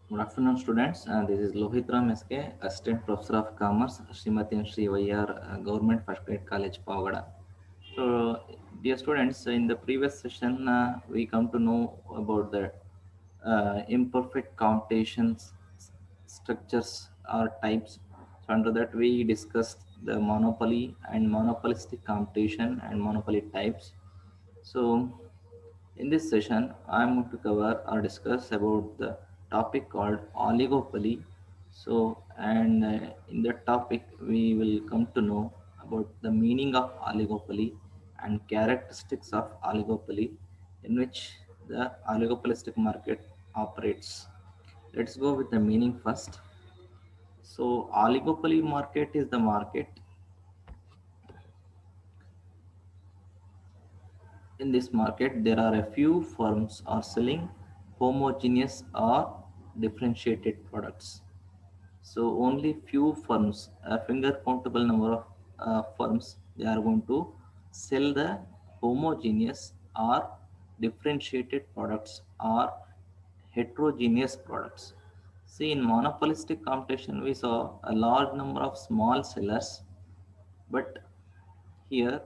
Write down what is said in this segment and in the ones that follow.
Good afternoon, students. This is Lohit Ram SK, Assistant Professor of Commerce, Srimati and Sri Vayyar Government First Grade College, Pavagada. So, dear students, in the previous session, we come to know about the imperfect computations structures or types. So, under that, we discussed the monopoly and monopolistic computation and monopoly types. So, in this session, I am going to cover or discuss about the topic called oligopoly. So, and in that topic, we will come to know about the meaning of oligopoly and characteristics of oligopoly in which the oligopolistic market operates. Let's go with the meaning first. So, oligopoly market is the market. In this market, there are a few firms are selling homogeneous or differentiated products. So only few firms, a finger countable number of firms, they are going to sell the homogeneous or differentiated products or heterogeneous products. See, in monopolistic competition, we saw a large number of small sellers, but here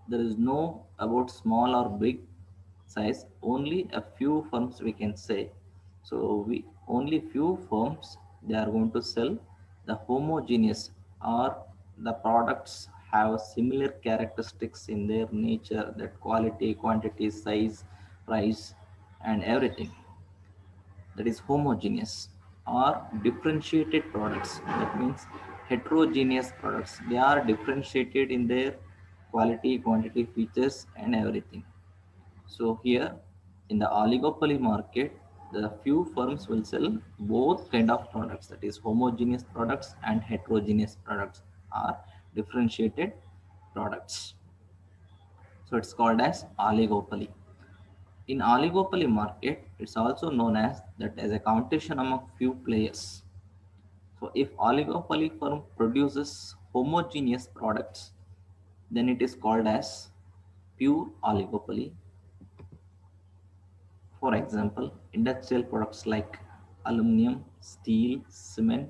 there is no about small or big size, only a few firms we can say. So we only few firms, they are going to sell the homogeneous or the products have similar characteristics in their nature, that quality, quantity, size, price and everything, that is homogeneous. Or differentiated products, that means heterogeneous products, they are differentiated in their quality, quantity, features and everything. So here in the oligopoly market, the few firms will sell both kind of products, that is homogeneous products and heterogeneous products are differentiated products. So it's called as oligopoly. In oligopoly market, it's also known as that as a competition among few players. So if oligopoly firm produces homogeneous products, then it is called as pure oligopoly. For example, industrial products like aluminum, steel, cement,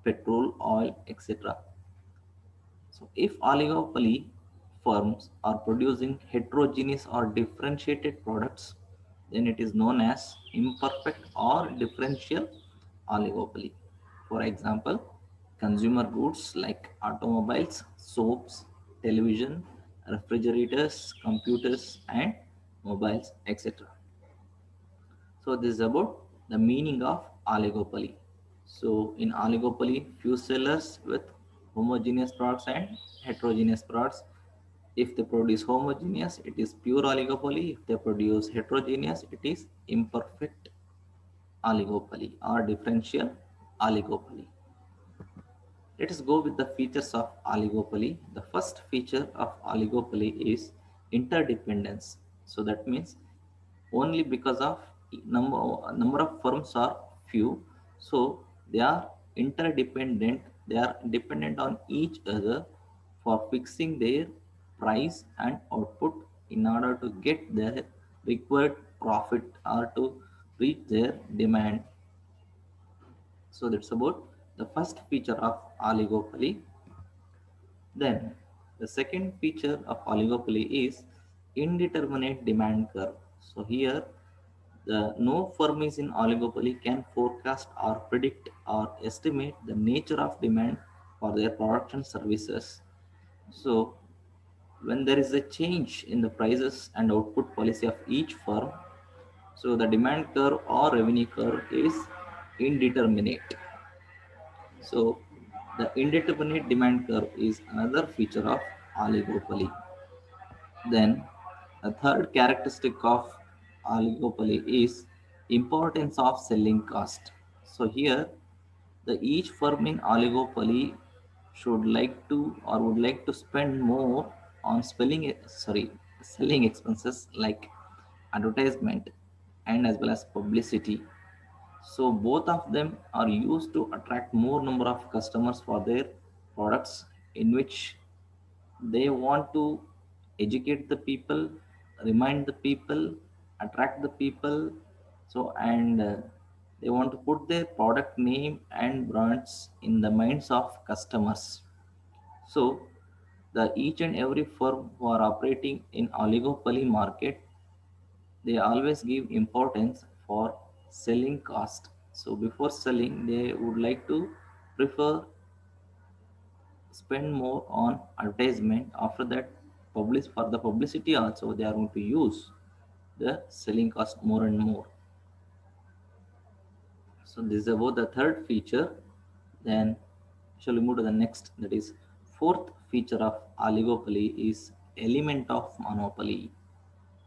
petrol, oil, etc. So if oligopoly firms are producing heterogeneous or differentiated products, then it is known as imperfect or differential oligopoly. For example, consumer goods like automobiles, soaps, television, refrigerators, computers, and mobiles, etc. So this is about the meaning of oligopoly. So in oligopoly, few sellers with homogeneous products and heterogeneous products. If they produce homogeneous, it is pure oligopoly. If they produce heterogeneous, it is imperfect oligopoly or differential oligopoly. Let us go with the features of oligopoly. The first feature of oligopoly is interdependence. So that means only because of number of firms are few, so they are interdependent. They are dependent on each other for fixing their price and output in order to get their required profit or to reach their demand. So that's about the first feature of oligopoly. Then the second feature of oligopoly is indeterminate demand curve. So here the no firm is in oligopoly can forecast or predict or estimate the nature of demand for their products and services. So when there is a change in the prices and output policy of each firm, so the demand curve or revenue curve is indeterminate. So the indeterminate demand curve is another feature of oligopoly. Then a third characteristic of oligopoly is importance of selling cost. So here the each firm in oligopoly should like to or would like to spend more on selling expenses like advertisement and as well as publicity. So both of them are used to attract more number of customers for their products, in which they want to educate the people, remind the people, attract the people, So, and they want to put their product name and brands in the minds of customers. So, the each and every firm who are operating in oligopoly market, they always give importance for selling cost. So before selling, they would like to prefer spend more on advertisement. After that, publish for the publicity also they are going to use the selling cost more and more. So this is about the third feature. Then shall we move to the next? That is fourth feature of oligopoly is element of monopoly.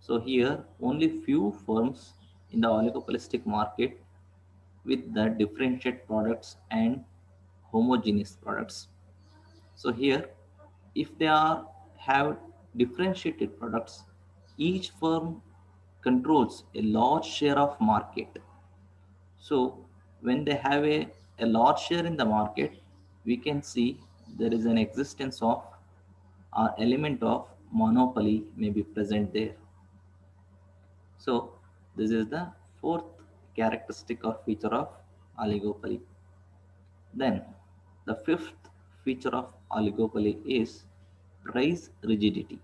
So here only few firms in the oligopolistic market with the differentiated products and homogeneous products. So here, if they are have differentiated products, each firm controls a large share of market. So when they have a large share in the market, we can see there is an existence of or element of monopoly may be present there. So this is the fourth characteristic or feature of oligopoly. Then the fifth feature of oligopoly is price rigidity.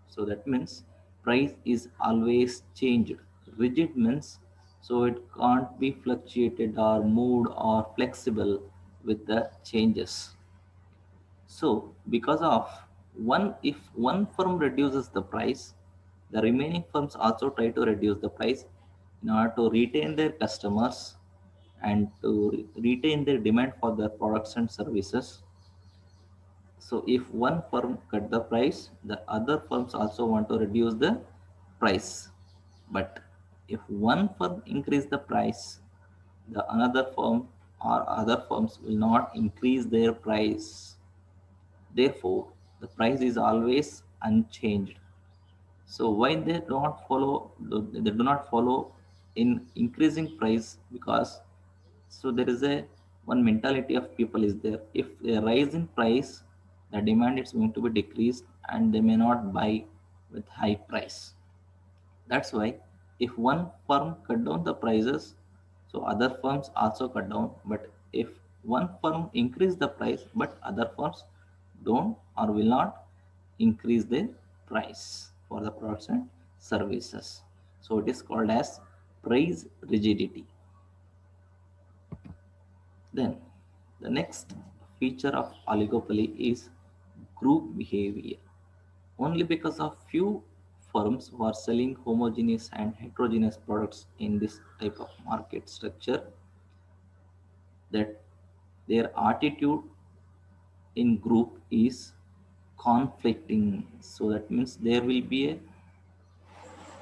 So that means price is always changed. Rigid means so it can't be fluctuated or moved or flexible with the changes. So because of if one firm reduces the price, the remaining firms also try to reduce the price in order to retain their customers and to retain their demand for their products and services. So if one firm cut the price, the other firms also want to reduce the price. But if one firm increase the price, the another firm or other firms will not increase their price. Therefore, the price is always unchanged. So why they do not follow in increasing price? Because so there is a one mentality of people is there. If they rise in price, the demand is going to be decreased and they may not buy with high price. That's why if one firm cut down the prices, so other firms also cut down. But if one firm increase the price, but other firms don't or will not increase their price for the products and services. So it is called as price rigidity. Then the next feature of oligopoly is group behavior. Only because of few firms who are selling homogeneous and heterogeneous products in this type of market structure, that their attitude in group is conflicting. So that means there will be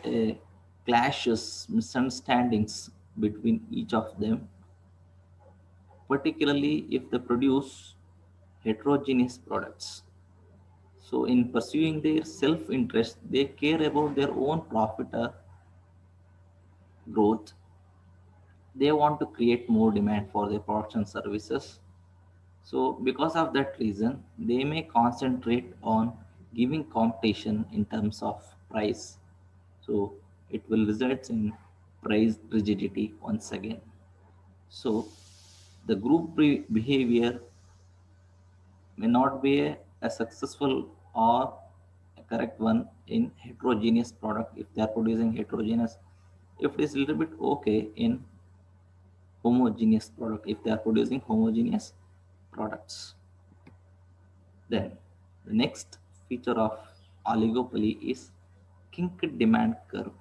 a clashes, misunderstandings between each of them, particularly if they produce heterogeneous products. So in pursuing their self-interest, they care about their own profit or growth. They want to create more demand for their products and services. So because of that reason, they may concentrate on giving competition in terms of price. So it will result in price rigidity once again. So the behavior may not be a successful or a correct one in heterogeneous product if they are producing heterogeneous. If it is a little bit okay in homogeneous product if they are producing homogeneous products. Then the next feature of oligopoly is kink demand curve.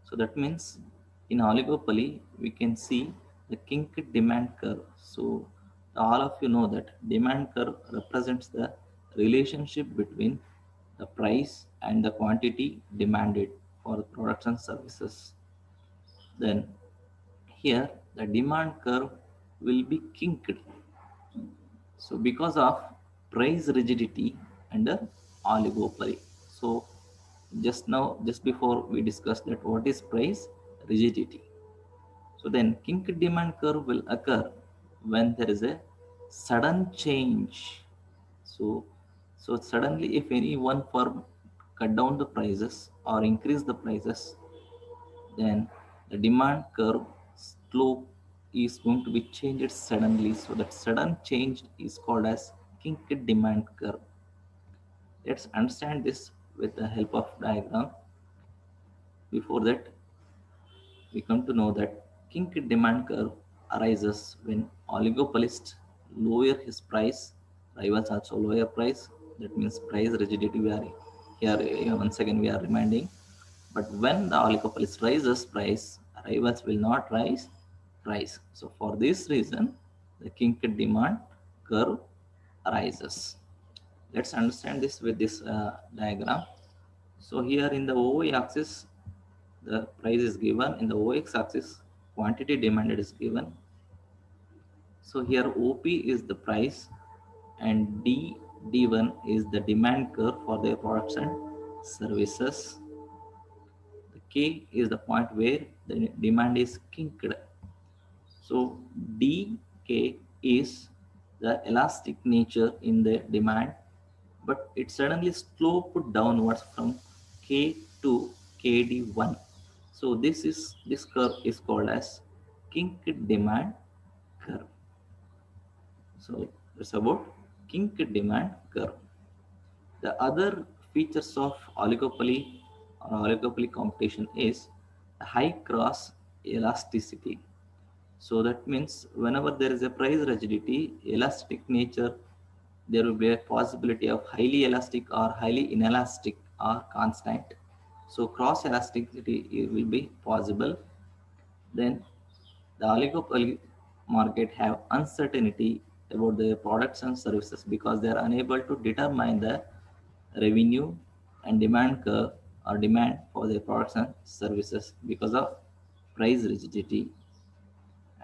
So that means in oligopoly we can see the kink demand curve. So all of you know that demand curve represents the relationship between the price and the quantity demanded for products and services. Then here the demand curve will be kinked. So because of price rigidity under oligopoly. So just now, just before we discussed that what is price rigidity. So then kink demand curve will occur when there is a sudden change. So suddenly if any one firm cut down the prices or increase the prices, then the demand curve slope is going to be changed suddenly. So that sudden change is called as kinked demand curve. Let's understand this with the help of diagram. Before that, we come to know that kinked demand curve arises when oligopolist lower his price, rivals also lower price. That means price rigidity. We are here once again we are reminding. But when the oligopolist raises price, rivals will not rise price. So for this reason, the kinked demand curve arises. Let's understand this with this diagram. So here in the OY axis, the price is given. In the OX axis, quantity demanded is given. So here OP is the price and D1 is the demand curve for their products and services. The K is the point where the demand is kinked. So dk is the elastic nature in the demand, but it suddenly sloped downwards from k to kd1. So this curve is called as kinked demand curve. So it's about kinked demand curve. The other features of oligopoly or oligopoly competition is high cross elasticity. So that means whenever there is a price rigidity, elastic nature, there will be a possibility of highly elastic or highly inelastic or constant. So cross elasticity will be possible. Then the oligopoly market have uncertainty about their products and services because they are unable to determine the revenue and demand curve or demand for their products and services because of price rigidity.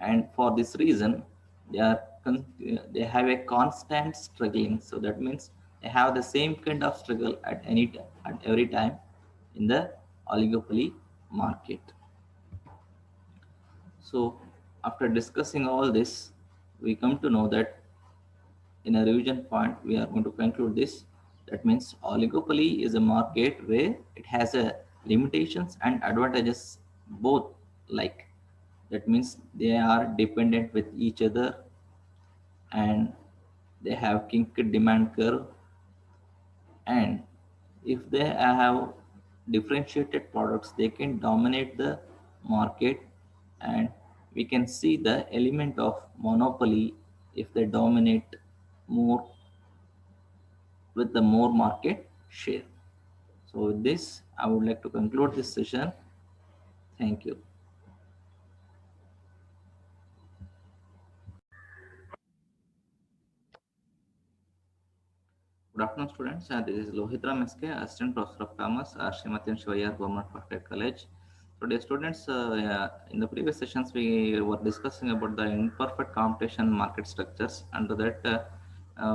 And for this reason they are they have a constant struggling. So that means they have the same kind of struggle at at every time in the oligopoly market. So after discussing all this, we come to know that in a revision point we are going to conclude this. That means oligopoly is a market where it has a limitations and advantages both, like that means they are dependent with each other and they have kinked demand curve, and if they have differentiated products they can dominate the market, and we can see the element of monopoly if they dominate more with the more market share. So with this I would like to conclude this session. Thank you. Good afternoon, students. This is Lohit Ram SK, Assistant Professor of Commerce, Srimati Shivayar Government Polytechnic College. Today, students, in the previous sessions, we were discussing about the imperfect competition market structures. Under that,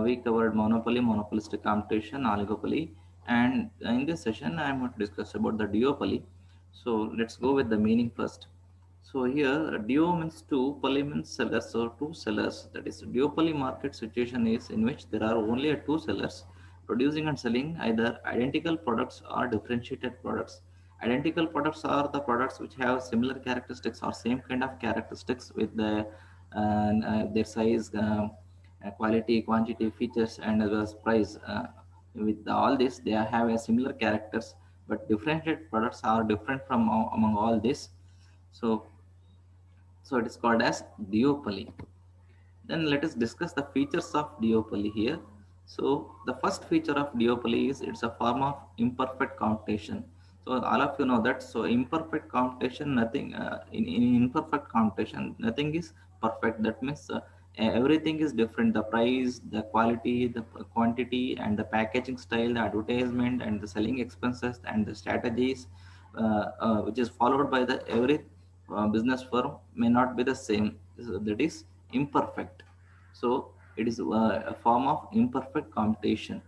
we covered monopoly, monopolistic competition, oligopoly, and in this session, I am going to discuss about the duopoly. So let's go with the meaning first. So here duo means two, poly means sellers, so two sellers. That is duopoly market situation is in which there are only two sellers producing and selling either identical products or differentiated products. Identical products are the products which have similar characteristics or same kind of characteristics with their size, quality, quantity, features, and as well as price. With all this, they have a similar characters, but differentiated products are different from among all this. So it is called as duopoly. Then let us discuss the features of duopoly here. So the first feature of duopoly is it's a form of imperfect computation. So all of you know that. So imperfect computation, nothing in imperfect computation, nothing is perfect. That means everything is different. The price, the quality, the quantity, and the packaging style, the advertisement, and the selling expenses, and the strategies, which is followed by the every business firm may not be the same. So that is imperfect. So it is a form of imperfect computation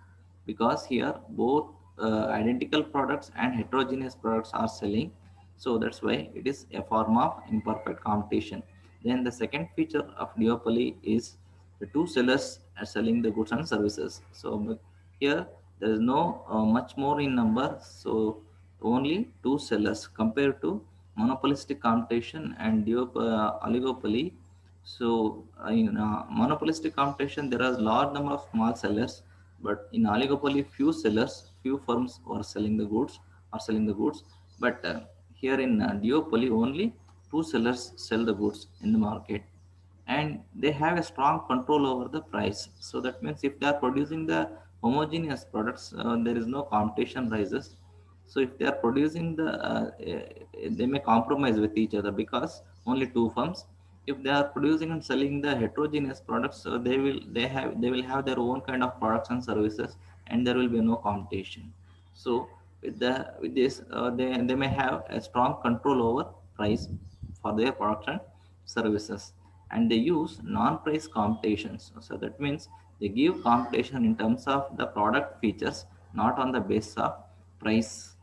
because here both identical products and heterogeneous products are selling. So that's why it is a form of imperfect computation. Then the second feature of duopoly is the two sellers are selling the goods and services. So here there is no much more in number. So only two sellers compared to monopolistic competition and oligopoly. So, in monopolistic competition, there are large number of small sellers, but in oligopoly, few sellers, few firms are selling the goods. But here in duopoly, only two sellers sell the goods in the market, and they have a strong control over the price. So that means if they are producing the homogeneous products, there is no competition rises. So if they are producing they may compromise with each other because only two firms. If they are producing and selling the heterogeneous products, they will have their own kind of products and services, and there will be no competition. So with this, they may have a strong control over price for their products and services, and they use non-price competitions. So that means they give competition in terms of the product features, not on the basis of price.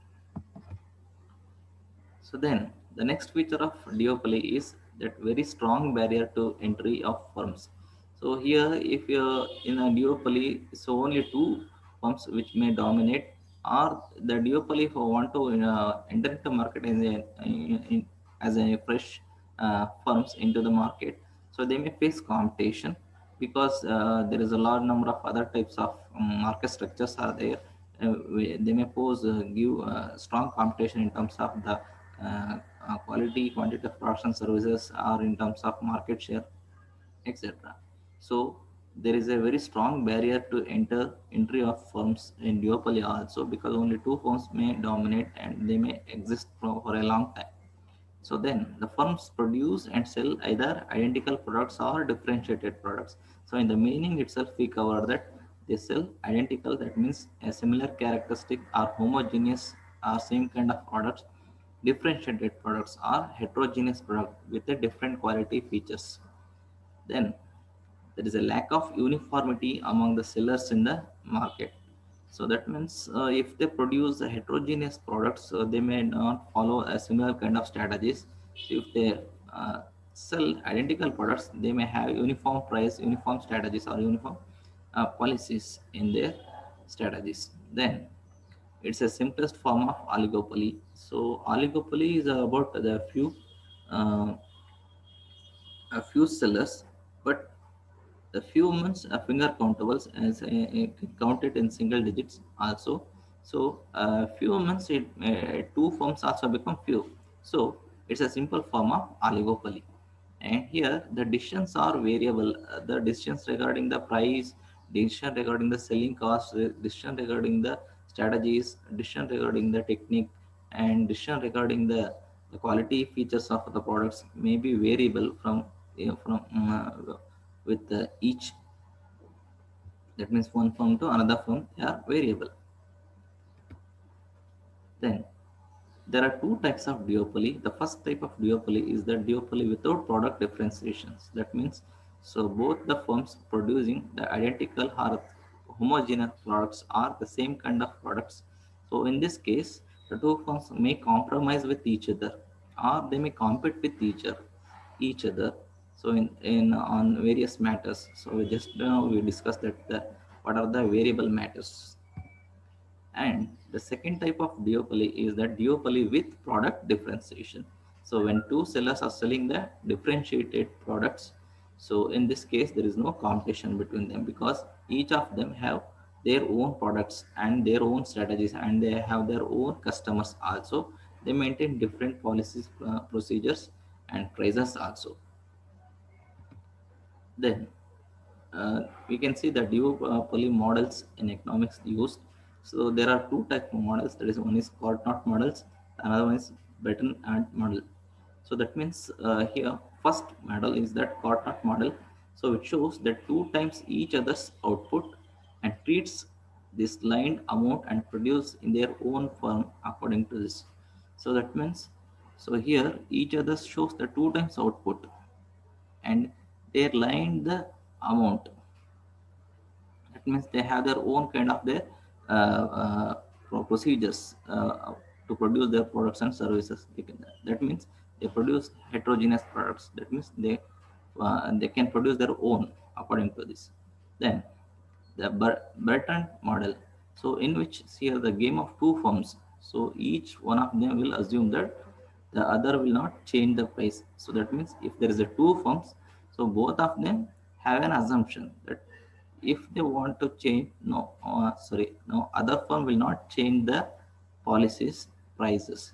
So then the next feature of duopoly is that very strong barrier to entry of firms. So here, if you're in a duopoly, so only two firms which may dominate, or the duopoly who want to enter the market as a fresh firms into the market. So they may face competition because there is a large number of other types of market structures are there. They may give strong competition in terms of the quality, quantity of products and services, or in terms of market share, etc. So there is a very strong barrier to entry of firms in duopoly also, because only two firms may dominate and they may exist for a long time. So then the firms produce and sell either identical products or differentiated products. So in the meaning itself, we cover that they sell identical, that means a similar characteristic, or homogeneous or same kind of products. Differentiated products are heterogeneous product with a different quality features. Then there is a lack of uniformity among the sellers in the market. So that means if they produce heterogeneous products, they may not follow a similar kind of strategies. If they uh, sell identical products, they may have uniform price, uniform strategies, or uniform policies in their strategies. Then it's a simplest form of oligopoly. So oligopoly is about uh, a few sellers, but the few months finger countables as counted in single digits also. So few months two firms also become few. So it's a simple form of oligopoly. And here the decisions are variable. The decisions regarding the price, decision regarding the selling cost, decision regarding the strategies, decision regarding the technique, and decision regarding the quality features of the products may be variable from with each, that means one firm to another firm, they are variable. Then there are two types of duopoly. The first type of duopoly is the duopoly without product differentiations. That means, so both the firms producing the identical or homogeneous products are the same kind of products. So in this case, the two firms may compromise with each other, or they may compete with each other. So in on various matters. So we discussed that what are the variable matters. And the second type of duopoly is the duopoly with product differentiation. So when two sellers are selling the differentiated products, so in this case there is no competition between them, because each of them have their own products and their own strategies, and they have their own customers also. They maintain different policies, procedures, and prices also. Then we can see the duopoly models in economics used. So there are two type of models. That is, one is Cournot models, another one is Breton and model. So that means here first model is that Cournot model. So it shows that two times each other's output and treats this lined amount and produce in their own firm according to this. So that means, so here each other shows the two times output and they line the amount. That means they have their own kind of their procedures to produce their products and services. That means they produce heterogeneous products. That means they can produce their own according to this. Then the Bertrand model. So in which here the game of two firms. So each one of them will assume that the other will not change the price. So that means if there is a two firms, so both of them have an assumption that if they want to change, no other firm will not change the policies prices.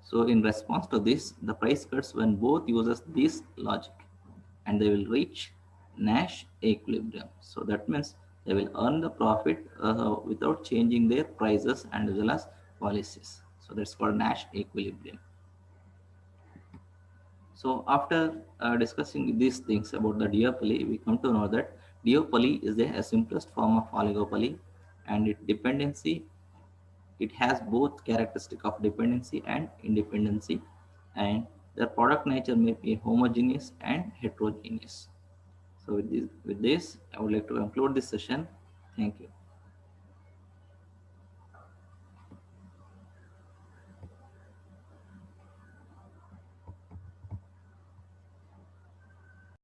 So in response to this, the price cuts when both uses this logic and they will reach Nash equilibrium. So that means they will earn the profit without changing their prices and as well as policies. So that's called Nash equilibrium. So after discussing these things about the duopoly, we come to know that duopoly is a simplest form of oligopoly, and its dependency, it has both characteristic of dependency and independency, and the product nature may be homogeneous and heterogeneous. So with this, I would like to conclude this session. Thank you.